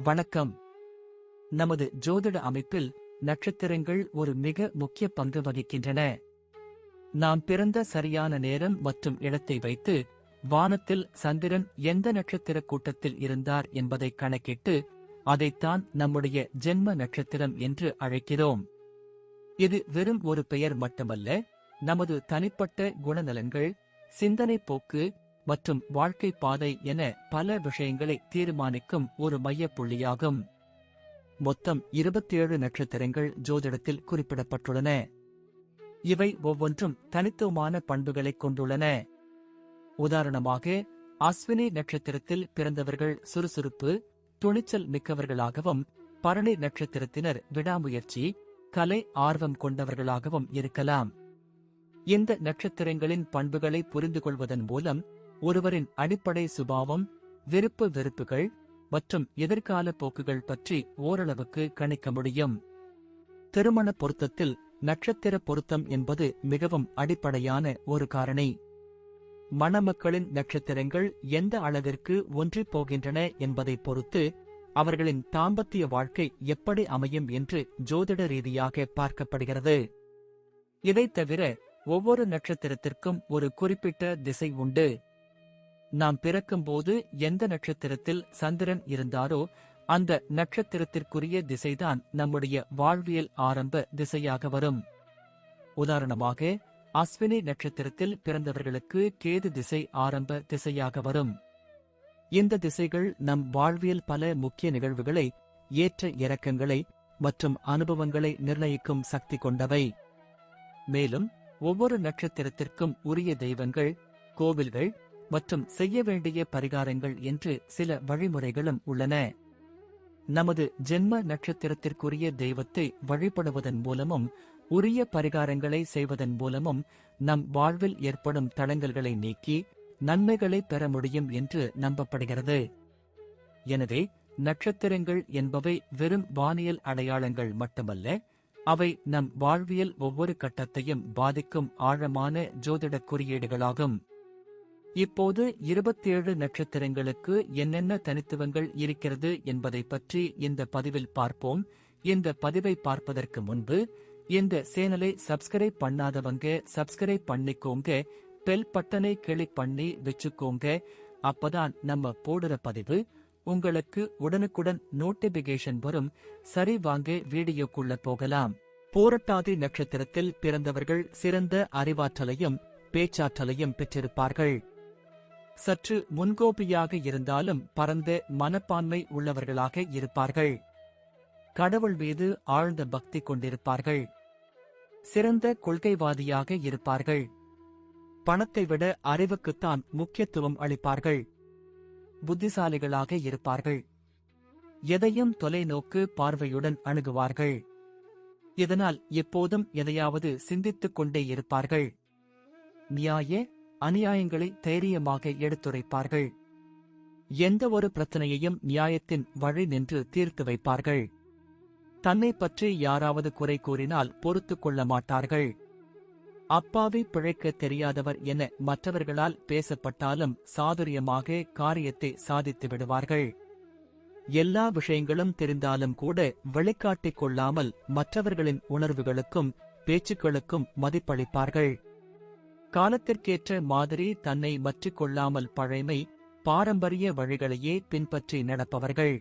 வணக்கம். நமது ஜோதிட அமைப்பில் நட்சத்திரங்கள் ஒரு மிக முக்கிய பங்கு வகிக்கின்றன. நாம் பிறந்த சரியான நேரம் மற்றும் இடத்தை வைத்து வானத்தில் சந்திரன் எந்த நட்சத்திர கூட்டத்தில் இருந்தார் என்பதை கணக்கிட்டு அதைத்தான் நம்முடைய ஜென்ம நட்சத்திரம் என்று அழைக்கிறோம். இது வெறும் ஒரு பெயர் மட்டுமல்ல, நமது தனிப்பட்ட குணநலன்கள், சிந்தனை போக்கு மற்றும் வாழ்க்கை பாதை என பல விஷயங்களை தீர்மானிக்கும் ஒரு மையப்புள்ளியாகும். மொத்தம் 27 நட்சத்திரங்கள் ஜோதிடத்தில் குறிப்பிடப்பட்டுள்ளன. இவை ஒவ்வொன்றும் தனித்துவமான பண்புகளைக் கொண்டுள்ளன. உதாரணமாக, அஸ்வினி நட்சத்திரத்தில் பிறந்தவர்கள் சுறுசுறுப்பு, துணிச்சல் மிக்கவர்களாகவும், பரணி நட்சத்திரத்தினர் விடாமுயற்சி, கலை ஆர்வம் கொண்டவர்களாகவும் இருக்கலாம். இந்த நட்சத்திரங்களின் பண்புகளை புரிந்து கொள்வதன் மூலம் ஒருவரின் அடிப்படை சுபாவம், விருப்பு வெறுப்புகள் மற்றும் எதிர்கால போக்குகள் பற்றி ஓரளவுக்கு கணிக்க முடியும். திருமண பொருத்தத்தில் நட்சத்திர பொருத்தம் என்பது மிகவும் அடிப்படையான ஒரு காரணி. மணமக்களின் நட்சத்திரங்கள் எந்த அளவிற்கு ஒன்றிப் போகின்றன என்பதை பொறுத்து அவர்களின் தாம்பத்திய வாழ்க்கை எப்படி அமையும் என்று ஜோதிட ரீதியாக பார்க்கப்படுகிறது. இதைத் தவிர ஒவ்வொரு நட்சத்திரத்திற்கும் ஒரு குறிப்பிட்ட திசை உண்டு. நாம் பிறக்கும்போது எந்த நட்சத்திரத்தில் சந்திரன் இருந்தாரோ அந்த நட்சத்திரத்திற்குரிய திசைதான் நம்முடைய வாழ்வியல் ஆரம்ப திசையாக வரும். உதாரணமாக, அஸ்வினி நட்சத்திரத்தில் பிறந்தவர்களுக்கு கேது திசை ஆரம்ப திசையாக வரும். இந்த திசைகள் நம் வாழ்வியல் பல முக்கிய நிகழ்வுகளை, ஏற்ற இறக்கங்களை மற்றும் அனுபவங்களை நிர்ணயிக்கும் சக்தி கொண்டவை. மேலும் ஒவ்வொரு நட்சத்திரத்திற்கும் உரிய தெய்வங்கள், கோவில்கள் மற்றும் செய்ய வேண்டிய பரிகாரங்கள் என்று சில வழிமுறைகளும் உள்ளன. நமது ஜென்ம நட்சத்திரத்திற்குரிய தெய்வத்தை வழிபடுவதன் மூலமும் உரிய பரிகாரங்களை செய்வதன் மூலமும் நம் வாழ்வில் ஏற்படும் தடங்கல்களை நீக்கி நன்மைகளை பெற முடியும் என்று நம்பப்படுகிறது. எனவே நட்சத்திரங்கள் என்பவை வெறும் வானியல் அடையாளங்கள் மட்டுமல்ல, அவை நம் வாழ்வியல் ஒவ்வொரு கட்டத்தையும் பாதிக்கும் ஆழமான ஜோதிட குறியீடுகளாகும். இப்போது 27 நட்சத்திரங்களுக்கு என்னென்ன தனித்துவங்கள் இருக்கிறது என்பதை பற்றி இந்த பதிவில் பார்ப்போம். இந்த பதிவை பார்ப்பதற்கு முன்பு இந்த சேனலை சப்ஸ்கிரைப் பண்ணாதவங்க சப்ஸ்கிரைப் பண்ணிக்கோங்க, பெல் பட்டனை கிளிக் பண்ணி வச்சுக்கோங்க. அப்பதான் நம்ம போடுற பதிவு உங்களுக்கு உடனுக்குடன் நோட்டிபிகேஷன் வரும். சரி, வாங்க வீடியோக்குள்ள போகலாம். பூரட்டாதி நட்சத்திரத்தில் பிறந்தவர்கள் சிறந்த அறிவாற்றலையும் பேச்சாற்றலையும் பெற்றிருப்பார்கள். சற்று முன்கோபியாக இருந்தாலும் பரந்த மனப்பான்மை உள்ளவர்களாக இருப்பார்கள். கடவுள் மீது ஆழ்ந்த பக்தி கொண்டிருப்பார்கள். சிறந்த கொள்கைவாதியாக இருப்பார்கள். பணத்தை விட அறிவுக்குத்தான் முக்கியத்துவம் அளிப்பார்கள். புத்திசாலிகளாக இருப்பார்கள். எதையும் தொலைநோக்கு பார்வையுடன் அணுகுவார்கள். இதனால் எப்போதும் எதையாவது சிந்தித்துக் கொண்டே இருப்பார்கள். நியாய அநியாயங்களை தைரியமாக எடுத்துரைப்பார்கள். எந்த ஒரு பிரச்சனையையும் நியாயத்தின் வழி நின்று தீர்த்து வைப்பார்கள். தன்னை பற்றி யாராவது குறை கூறினால் பொறுத்துக் கொள்ள மாட்டார்கள். அப்பாவி பிழைக்க தெரியாதவர் என மற்றவர்களால் பேசப்பட்டாலும் சாதுரியமாக காரியத்தை சாதித்து விடுவார்கள். எல்லா விஷயங்களும் தெரிந்தாலும் கூட வெளிக்காட்டிக் கொள்ளாமல் மற்றவர்களின் உணர்வுகளுக்கும் பேச்சுக்களுக்கும் மதிப்பளிப்பார்கள். காலத்திற்கேற்ற மாதிரி தன்னை மற்றிக் கொள்ளாமல் பழைமை, பாரம்பரிய வழிகளையே பின்பற்றி நடப்பவர்கள்.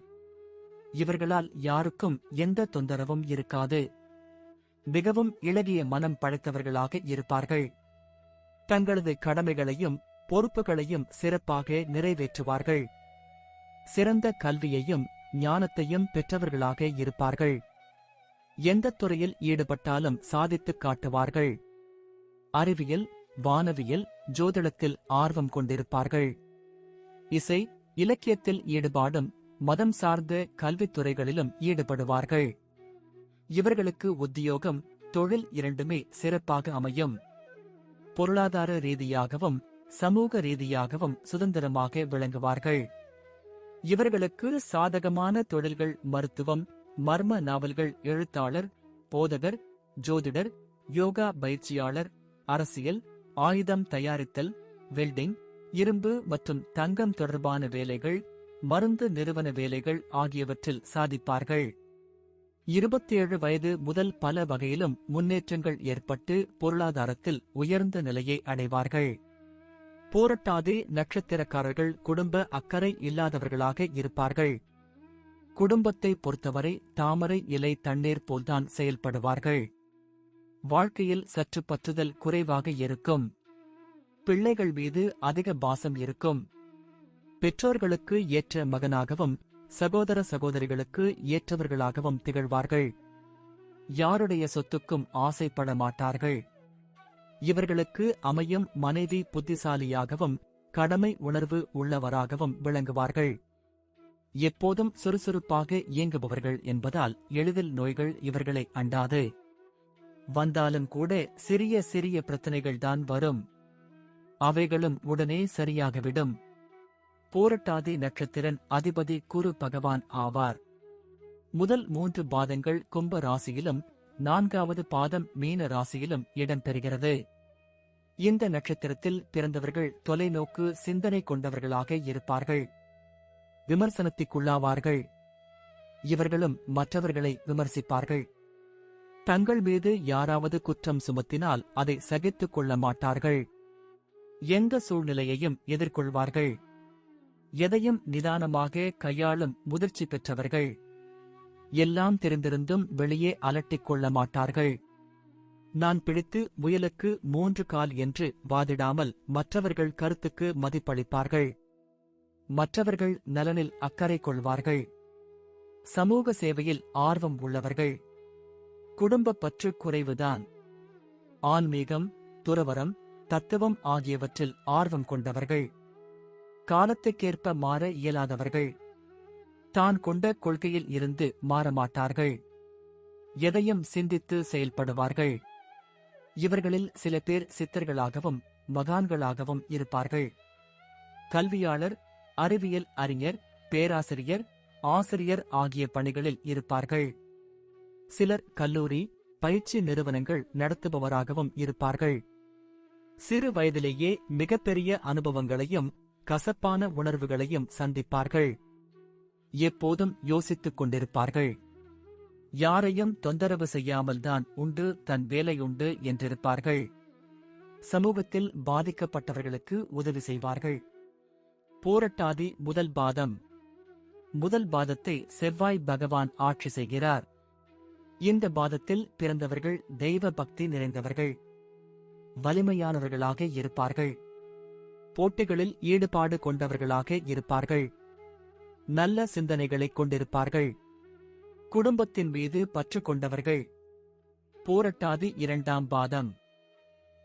இவர்களால் யாருக்கும் எந்த தொந்தரவும் இருக்காது. மிகவும் இளகிய மனம் படைத்தவர்களாக இருப்பார்கள். தங்களது கடமைகளையும் பொறுப்புகளையும் சிறப்பாக நிறைவேற்றுவார்கள். சிறந்த கல்வியையும் ஞானத்தையும் பெற்றவர்களாக இருப்பார்கள். எந்த துறையில் ஈடுபட்டாலும் சாதித்துக் காட்டுவார்கள். அறிவியல், வானவியல், ஜோதிடத்தில் ஆர்வம் கொண்டிருப்பார்கள். இசை, இலக்கியத்தில் ஈடுபாடும் மதம் சார்ந்த கல்வித்துறைகளிலும் ஈடுபடுவார்கள். இவர்களுக்கு உத்தியோகம், தொழில் இரண்டுமே சிறப்பாக அமையும். பொருளாதார ரீதியாகவும் சமூக ரீதியாகவும் சுதந்திரமாக விளங்குவார்கள். இவர்களுக்கு சாதகமான தொழில்கள் மருத்துவம், மர்ம நாவல்கள், எழுத்தாளர், போதகர், ஜோதிடர், யோகா பயிற்சியாளர், அரசியல், ஆயுதம் தயாரித்தல், வெல்டிங், இரும்பு மற்றும் தங்கம் தொடர்பான வேலைகள், மருந்து நிறுவன வேலைகள் ஆகியவற்றில் சாதிப்பார்கள். 27 வயது முதல் பல வகையிலும் முன்னேற்றங்கள் ஏற்பட்டு பொருளாதாரத்தில் உயர்ந்த நிலையை அடைவார்கள். பூரட்டாதி நட்சத்திரக்காரர்கள் குடும்ப அக்கறை இல்லாதவர்களாக இருப்பார்கள். குடும்பத்தை பொறுத்தவரை தாமரை இலை தண்ணீர் போல்தான் செயல்படுவார்கள். வாழ்க்கையில் சற்று பற்றுதல் குறைவாக இருக்கும். பிள்ளைகள் மீது அதிக பாசம் இருக்கும். பெற்றோர்களுக்கு ஏற்ற மகனாகவும் சகோதர சகோதரிகளுக்கு ஏற்றவர்களாகவும் திகழ்வார்கள். யாருடைய சொத்துக்கும் ஆசைப்பட மாட்டார்கள். இவர்களுக்கு அமையும் மனைவி புத்திசாலியாகவும் கடமை உணர்வு உள்ளவராகவும் விளங்குவார்கள். எப்போதும் சுறுசுறுப்பாக இயங்குபவர்கள் என்பதால் எளிதில் நோய்கள் இவர்களை அண்டாது. வந்தாலும் கூட சிறிய சிறிய பிரச்சனைகள்தான் வரும். அவைகளும் உடனே சரியாகிவிடும். பூரட்டாதி நட்சத்திரன் அதிபதி குரு பகவான் ஆவார். முதல் 3 பாதங்கள் கும்ப ராசியிலும் 4வது பாதம் மீன ராசியிலும் இடம்பெறுகிறது. இந்த நட்சத்திரத்தில் பிறந்தவர்கள் தொலைநோக்கு சிந்தனை கொண்டவர்களாக இருப்பார்கள். விமர்சனத்திற்குள்ளாவார்கள். இவர்களும் மற்றவர்களை விமர்சிப்பார்கள். தங்கள் மீது யாராவது குற்றம் சுமத்தினால் அதை சகித்துக் கொள்ள மாட்டார்கள். எந்த சூழ்நிலையையும் எதிர்கொள்வார்கள். எதையும் நிதானமாக கையாளும் முதிர்ச்சி பெற்றவர்கள். எல்லாம் தெரிந்திருந்தும் வெளியே அலட்டிக் கொள்ள மாட்டார்கள். நான் பிடித்து முயலுக்கு 3 கால் என்று வாதிடாமல் மற்றவர்கள் கருத்துக்கு மதிப்பளிப்பார்கள். மற்றவர்கள் நலனில் அக்கறை கொள்வார்கள். சமூக சேவையில் ஆர்வம் உள்ளவர்கள். குடும்பப் பற்று குறைவுதான். ஆன்மீகம், துறவறம், தத்துவம் ஆகியவற்றில் ஆர்வம் கொண்டவர்கள். காலத்துக்கேற்ப மாற இயலாதவர்கள். தான் கொண்ட கொள்கையில் இருந்து மாறமாட்டார்கள். எதையும் சிந்தித்து செயல்படுவார்கள். இவர்களில் சில பேர் சித்தர்களாகவும் மகான்களாகவும் இருப்பார்கள். கல்வியாளர், அறிவியல் அறிஞர், பேராசிரியர், ஆசிரியர் ஆகிய பணிகளில் இருப்பார்கள். சிலர் கல்லூரி, பயிற்சி நிறுவனங்கள் நடத்துபவராகவும் இருப்பார்கள். சிறு வயதிலேயே மிகப்பெரிய அனுபவங்களையும் கசப்பான உணர்வுகளையும் சந்திப்பார்கள். எப்போதும் யோசித்துக் கொண்டிருப்பார்கள். யாரையும் தொந்தரவு செய்யாமல்தான் உண்டு, தன் வேலையுண்டு என்றிருப்பார்கள். சமூகத்தில் பாதிக்கப்பட்டவர்களுக்கு உதவி செய்வார்கள். பூரட்டாதி முதல் பாதம். முதல் பாதத்தை செவ்வாய் பகவான் ஆட்சி செய்கிறார். இந்த பாதத்தில் பிறந்தவர்கள் தெய்வ பக்தி நிறைந்தவர்கள். வலிமையானவர்களாக இருப்பார்கள். போட்டிகளில் ஈடுபாடு கொண்டவர்களாக இருப்பார்கள். நல்ல சிந்தனைகளைக் கொண்டிருப்பார்கள். குடும்பத்தின் மீது பற்று கொண்டவர்கள். பூரட்டாதி 2ஆம் பாதம்.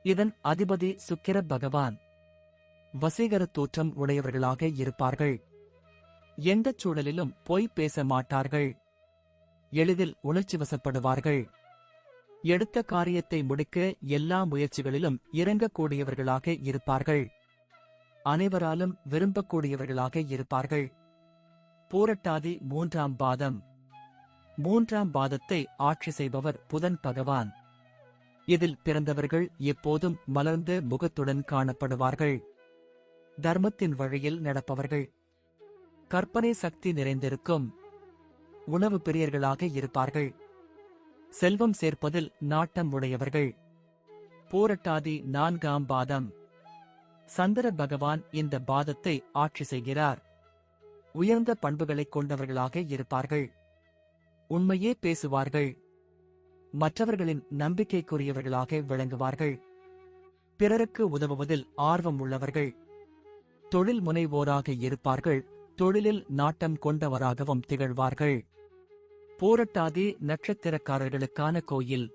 இதன் அதிபதி சுக்கிர பகவான். வசீகர தோற்றம் உடையவர்களாக இருப்பார்கள். எந்தச் சூழலிலும் பொய் பேச மாட்டார்கள். எளிதில் உணர்ச்சி வசப்படுவார்கள். எடுத்த காரியத்தை முடிக்க எல்லா முயற்சிகளிலும் இறங்கக்கூடியவர்களாக இருப்பார்கள். அனைவராலும் விரும்பக்கூடியவர்களாக இருப்பார்கள். பூரட்டாதி 3ஆம் பாதம். 3ஆம் பாதத்தை ஆட்சி செய்பவர் புதன் பகவான். இதில் பிறந்தவர்கள் எப்போதும் மலர்ந்த முகத்துடன் காணப்படுவார்கள். தர்மத்தின் வழியில் நடப்பவர்கள். கற்பனை சக்தி நிறைந்திருக்கும். உணவு பிரியர்களாக இருப்பார்கள். செல்வம் சேர்ப்பதில் நாட்டம் உடையவர்கள். பூரட்டாதி 4ஆம் பாதம். சந்திர பகவான் இந்த பாதத்தை ஆட்சி செய்கிறார். உயர்ந்த பண்புகளைக் கொண்டவர்களாக இருப்பார்கள். உண்மையே பேசுவார்கள். மற்றவர்களின் நம்பிக்கைக்குரியவர்களாக விளங்குவார்கள். பிறருக்கு உதவுவதில் ஆர்வம் உள்ளவர்கள். தொழில் முனைவோராக இருப்பார்கள். தொழிலில் நாட்டம் கொண்டவராகவும் திகழ்வார்கள். பூரட்டாதி நட்சத்திரக்காரர்களுக்கான கோயில்.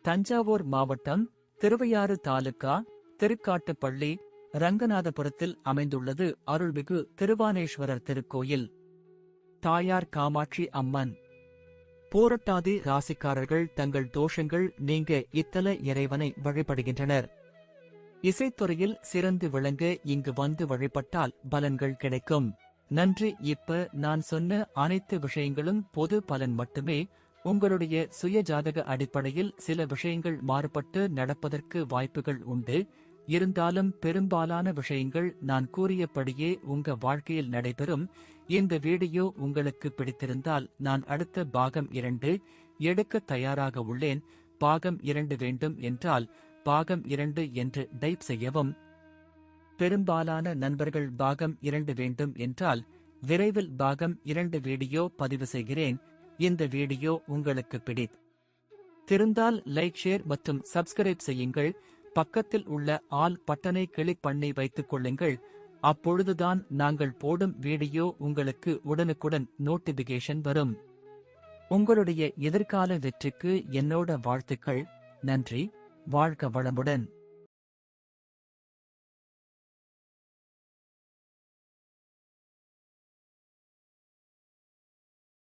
தஞ்சாவூர் மாவட்டம், திருவையாறு தாலுகா, திருக்காட்டுப்பள்ளி, ரங்கநாதபுரத்தில் அமைந்துள்ளது அருள்மிகு திருவானேஸ்வரர் திருக்கோயில். தாயார் காமாட்சி அம்மன். பூரட்டாதி ராசிக்காரர்கள் தங்கள் தோஷங்கள் நீங்க இத்தல இறைவனை வழிபடுகின்றனர். இசைத்துறையில் சிறந்து விளங்க இங்கு வந்து வழிபட்டால் பலன்கள் கிடைக்கும். நன்றி. இப்ப நான் சொன்ன அனைத்து விஷயங்களும் பொது பலன் மட்டுமே. உங்களுடைய சுய ஜாதக அடிப்படையில் சில விஷயங்கள் மாறுபட்டு நடப்பதற்கு வாய்ப்புகள் உண்டு. இருந்தாலும் பெரும்பாலான விஷயங்கள் நான் கூறியபடியே உங்க வாழ்க்கையில் நடைபெறும். இந்த வீடியோ உங்களுக்கு பிடித்திருந்தால் நான் அடுத்த பாகம் 2 எடுக்க தயாராக உள்ளேன். பாகம் 2 வேண்டும் என்றால் பாகம் 2 என்று டைப் செய்யவும். பெரும்பாலான நண்பர்கள் பாகம் 2 வேண்டும் என்றால் விரைவில் பாகம் 2 வீடியோ பதிவு செய்கிறேன். இந்த வீடியோ உங்களுக்கு பிடித்திருந்தால் லைக், ஷேர் மற்றும் சப்ஸ்கிரைப் செய்யுங்கள். பக்கத்தில் உள்ள ஆல் பட்டனை கிளிக் பண்ணி வைத்துக் கொள்ளுங்கள். அப்பொழுதுதான் நாங்கள் போடும் வீடியோ உங்களுக்கு உடனுக்குடன் நோட்டிபிகேஷன் வரும். உங்களுடைய எதிர்கால வெற்றிக்கு என்னோட வாழ்த்துக்கள். நன்றி. வாழ்க வளமுடன்.